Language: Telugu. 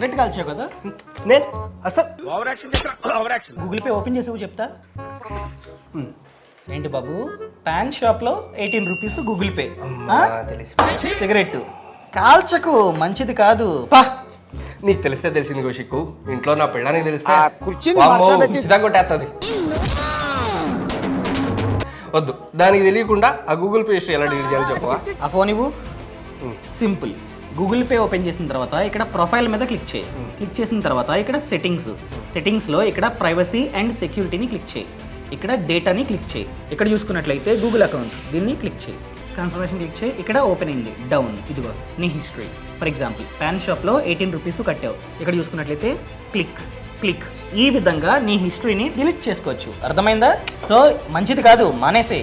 సిగరెట్ కాల్చావు కదా, నేను అసలు గూగుల్ పే ఓపెన్ చేసి చెప్తా. ఏంటి బాబు, పాన్ షాప్లో 18 రూపీస్ గూగుల్ పే, తెలిసి సిగరెట్ కాల్చకు, మంచిది కాదు. పా నీకు తెలిస్తే తెలిసింది కౌశిక్, ఇంట్లో నా పెళ్ళానికి తెలిస్తే కుర్చీని వామ్మో, మాట్లాడకి- చిదా కొట్టేస్తుంది. వద్దు, దానికి తెలియకుండా ఆ గూగుల్ పే హిస్టరీ ఎలా డిలీట్ చేయాలో చెప్పవా? ఆ ఫోన్ ఇవ్వు. సింపుల్. గూగుల్ పే ఓపెన్ చేసిన తర్వాత ఇక్కడ ప్రొఫైల్ మీద క్లిక్ చేయి. క్లిక్ చేసిన తర్వాత ఇక్కడ సెట్టింగ్స్లో ఇక్కడ ప్రైవసీ అండ్ సెక్యూరిటీని క్లిక్ చేయి. ఇక్కడ డేటాని క్లిక్ చేయి. ఇక్కడ చూసుకున్నట్లయితే గూగుల్ అకౌంట్, దీన్ని క్లిక్ చేయి. కన్ఫర్మేషన్ క్లిక్ చేయి. ఇక్కడ ఓపెన్ అయింది, డౌన్. ఇదిగో నీ హిస్టరీ. ఫర్ ఎగ్జాంపుల్ పాన్ షాప్లో 18 రూపీస్ కట్టావు. ఇక్కడ చూసుకున్నట్లయితే క్లిక్. ఈ విధంగా నీ హిస్టరీని డిలీట్ చేసుకోవచ్చు. అర్థమైందా? సో మంచిది కాదు, మానేసే.